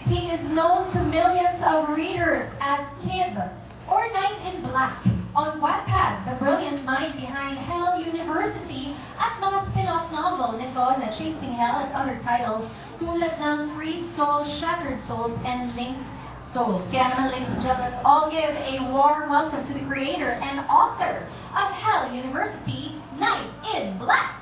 He is known to millions of readers as Kib or Knight in Black. On Wattpad, the brilliant mind behind Hell University at mga spin-off novel nito na Chasing Hell at other titles tulad ng Freed Souls, Shattered Souls, and Linked Souls. Kaya naman, ladies and gentlemen, let's all give a warm welcome to the creator and author of Hell University, Knight in Black.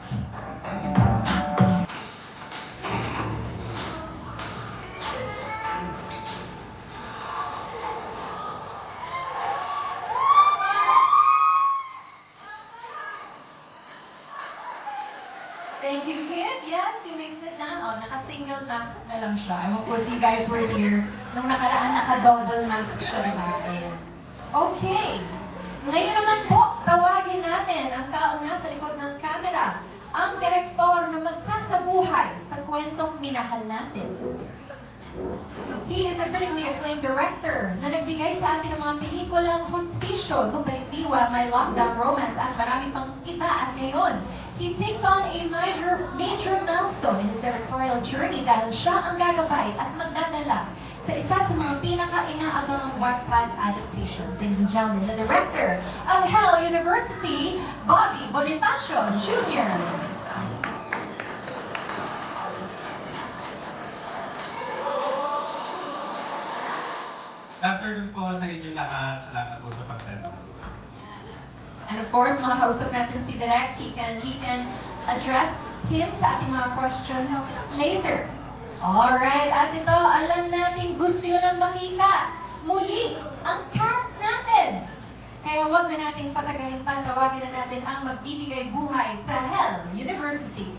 Thank you, Kid. Yes, you may sit down. Oh, naka-single mask na lang siya. Ewan ko if you guys were here. Nung nakaraan, naka-double mask siya rin. Okay. Ngayon naman po, tawagin natin ang taong nasa likod ng camera, ang direktor na magsasabuhay sa kwentong minahal natin. He is a critically acclaimed director na nagbigay sa atin ng mga pelikulang Hospisyo, Lumbalikdiwa, My Lockdown Romance at marami pang iba. At ngayon, he takes on a major milestone in his directorial journey dahil siya ang gagabay at magdadala sa isa sa mga pinaka-inaabangang Wattpad adaptations. Ladies and gentlemen, the director of Hell University, Bobby Bonifacio Jr. Afternoon po sa inyong lahat. Salamat po sa pagtenda. And of course, makakausap natin si Direk. He can address him sa ating mga questions later. Alright, at ito, alam natin gusto nyo nang makita muli ang cast natin. Kaya huwag na natin patagalin pa, tawagin na natin ang magbibigay buhay sa Hell University.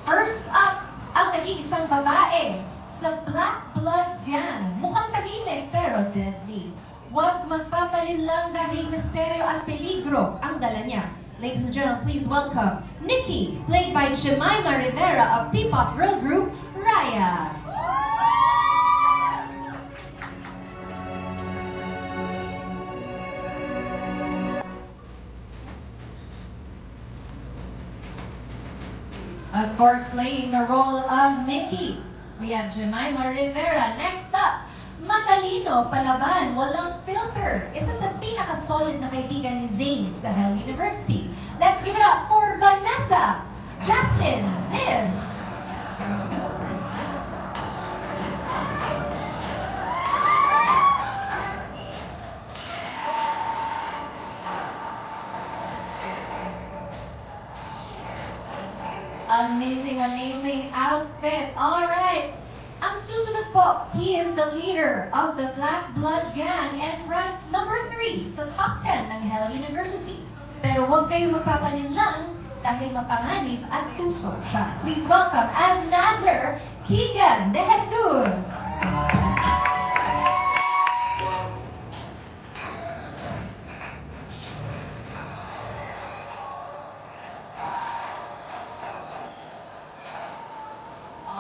First up, ang nag-iisang babae sa Black Blood Gang. Mukhang tahimik pero deadly. Huwag magpapalin lang dahil misteryo at peligro ang dala niya. Ladies and gentlemen, please welcome Nikki, played by Jemima Rivera of P-pop girl group Raya. Of course, playing the role of Nikki, we have Jemima Rivera. Next up, matalino, palaban, walang filter. Isa sa pinaka-solid na kaibigan ni Zane sa Hell University. Let's give it up for Vanessa, Justin, Liv. Amazing outfit. All right. Ang susunod po, he is the leader of the Black Blood Gang and ranked number 3 sa top 10 ng Hell University. Pero huwag kayo magpapalin lang dahil mapanganib at tuso siya. Please welcome as Nazar, Keegan De Jesus.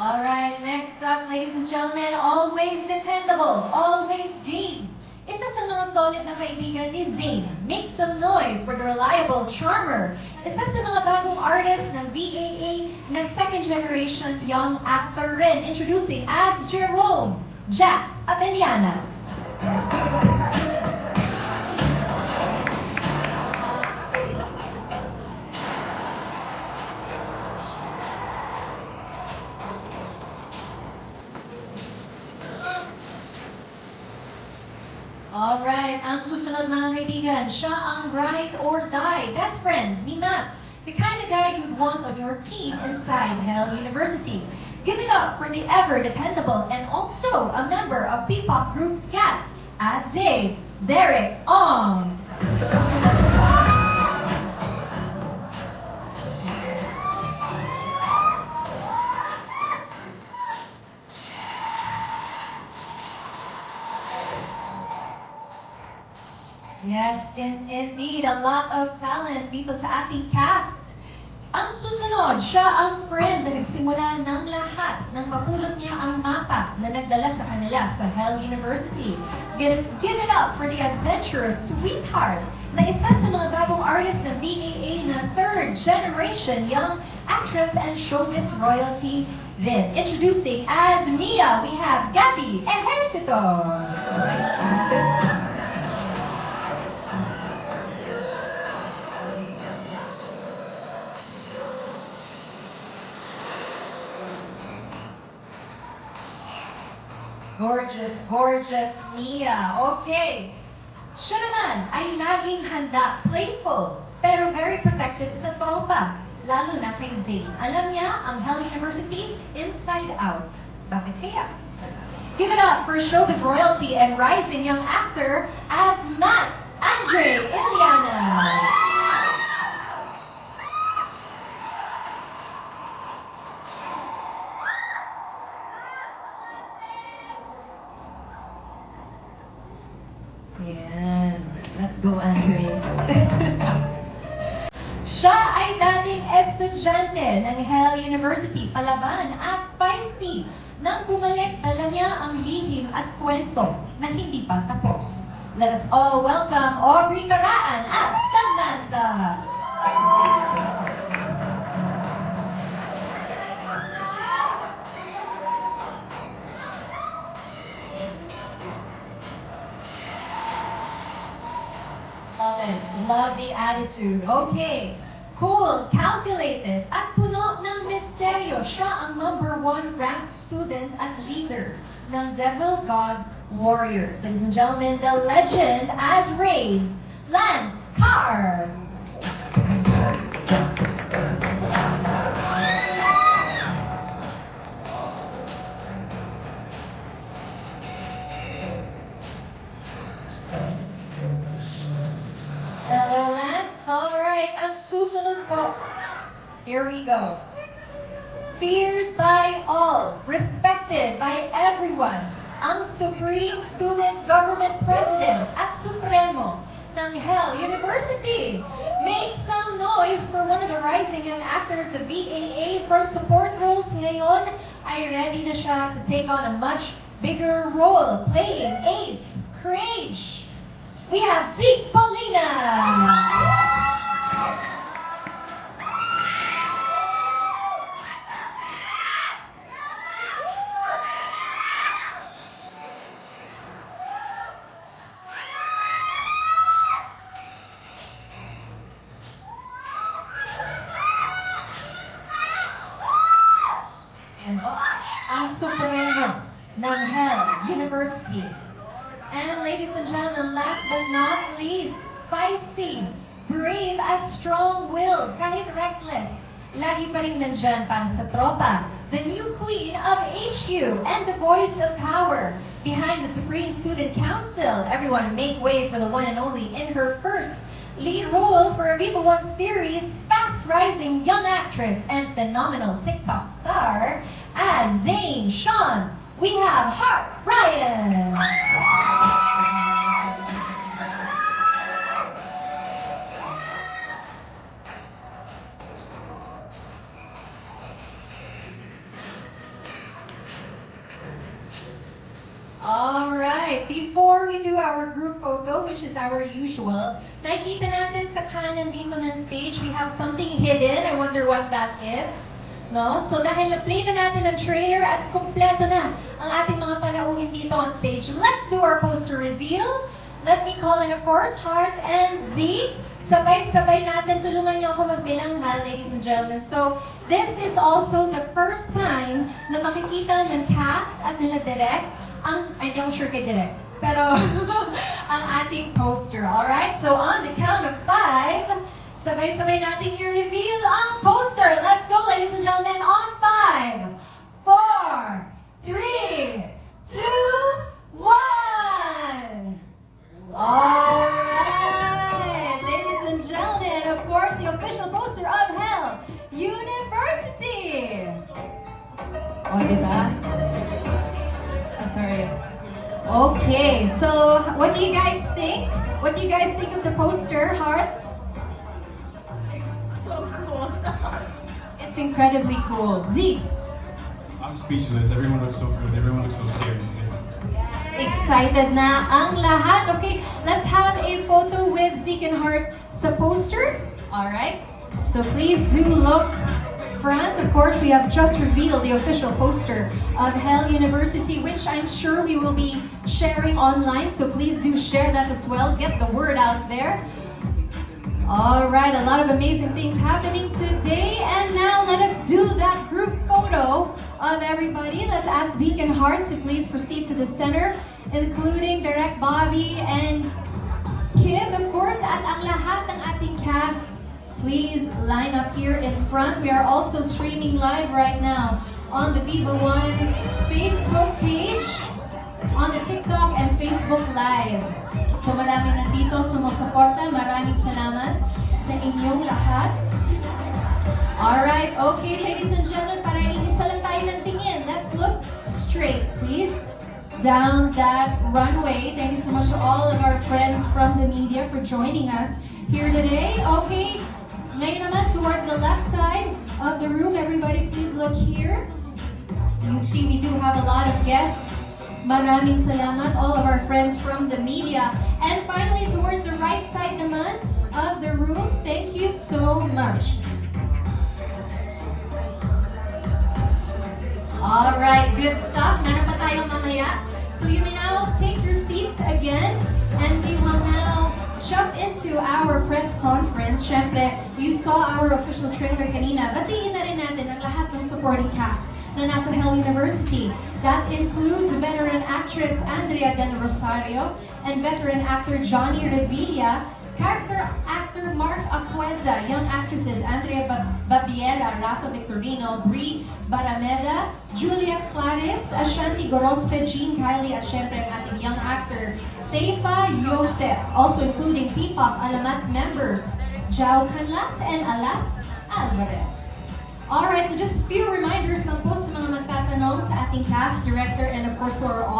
Alright, next up, ladies and gentlemen, always dependable, always game. Isa sa mga solid na kaibigan ni Zane. Make some noise for the reliable charmer. Isa sa mga bagong artist ng BAA na second generation young actor rin. Introducing as Jerome, Jack Abellana. Alright, ang susunod mga kaibigan, siya ang ride or die best friend ni Matt. The kind of guy you'd want on your team inside Hell University. Give it up for the ever dependable and also a member of P-pop group Cat, as Dave, Derek Ong. Yes, indeed, a lot of talent dito sa ating cast. Ang susunod, siya ang friend na nagsimula ng lahat nang mapulot niya ang mapa na nagdala sa kanila sa Hell University. Give it up for the adventurous sweetheart na isa sa mga bagong artist ng BAA na third generation young actress and showbiz royalty, rin. Introducing as Mia, we have Gabby Ejercito. Gorgeous, gorgeous Mia. Okay. Siya naman ay laging handa, playful, pero very protective sa tropa. Lalo na kay Zane. Alam niya ang Hell University inside out. Bakit kaya? Give it up for showbiz royalty and rising young actor as Matt Andre Iliana. Yan. Let's go, Andre. Siya ay dating estudyante ng Hell University, palaban at feisty. Nang bumalik, dala niya ang lihim at kwento na hindi pa tapos. Let us all welcome Aubrey Caraan as Samantha. Love it. Love the attitude. Okay. Cool, calculated, at puno ng misteryo. Siya ang #1 ranked student at leader ng Devil God Warriors. Ladies and gentlemen, the legend as Rays, Lance Carr. Hello, Lance. Alright, ang susunod po. Here we go. Feared by all, respected by everyone, ang Supreme Student Government President at Supremo ng Hell University. Make some noise for one of the rising young actors sa BAA from support roles ngayon ay ready na siya to take on a much bigger role playing Ace Crage. We have Zeke Paulina. And ang Supremo ng Hell University. And ladies and gentlemen, last but not least, feisty, brave at strong-willed, kahit reckless, lagi pa rin nandyan para sa tropa. The new queen of HU and the voice of power behind the Supreme Student Council. Everyone make way for the one and only in her first lead role for a Viva One series, fast-rising young actress and phenomenal TikTok star as Zane Sean. We have Hart Ryan. Alright, before we do our group photo, which is our usual, nakikita natin sa kanan dito ng stage, we have something hidden. I wonder what that is. No? So dahil na-play na natin ang trailer at kumpleto na ang ating mga panauhin dito on stage, let's do our poster reveal. Let me call in, of course, Hart and Z. Sabay-sabay natin, tulungan niyo ako magbilang na, ladies and gentlemen. So, this is also the first time na makikita ng cast at nila Direk, hindi ako sure kay Direk, pero ang ating poster, alright? So, on the count of 5, sabay-sabay natin i-reveal ang poster. Let's go, ladies and gentlemen, on 5, 4, 3, 2, 1! Alright, ladies and gentlemen, of course, the official poster of Hell University! O, diba? Sorry. Okay, so what do you guys think? What do you guys think of the poster, Hart? So cool. It's incredibly cool. Z, I'm speechless. Everyone looks so good. Everyone looks so scared. excited na ang lahat. Okay, let's have a photo with Zeke and Hart sa poster. Alright, so please do look front, of course, we have just revealed the official poster of Hell University, which I'm sure we will be sharing online. So please do share that as well. Get the word out there. All right, a lot of amazing things happening today. And now let us do that group photo of everybody. Let's ask Zeke and Hart to please proceed to the center, including Direct Bobby and Kim, of course, at ang lahat ng ating cast. Please line up here in front. We are also streaming live right now on the Viva One Facebook page, on the TikTok and Facebook Live. So maraming nandito sumusuporta. Maraming salamat sa inyong lahat. Alright, okay ladies and gentlemen, para isa lang tayo ng tingin. Let's look straight, please. Down that runway. Thank you so much to all of our friends from the media for joining us here today. Okay, ngayon naman towards the left side of the room. Everybody please look here. You see we do have a lot of guests. Maraming salamat, all of our friends from the media. And finally, towards the right side naman of the room, thank you so much. Alright, good stuff. Meron pa tayong mamaya. So you may now take your seats again, and we will now jump into our press conference. Syempre, you saw our official trailer kanina. Batiin na rin natin ang lahat ng supporting cast na nasa Hell University. That includes veteran actress Andrea Del Rosario and veteran actor Johnny Revilla, character actor Mark Acueza, young actresses Andrea Babiera, Rafa Victorino, Brie Barameda, Julia Claris, Ashanti Gorospe, Jean Kylie, at syempre ang ating young actor Teifa Yosef, also including P-Pop Alamat members Jao Canlas and Alas Alvarez. Alright, so just a few reminders lang po sa mga magtatanong sa ating cast, director, and of course to our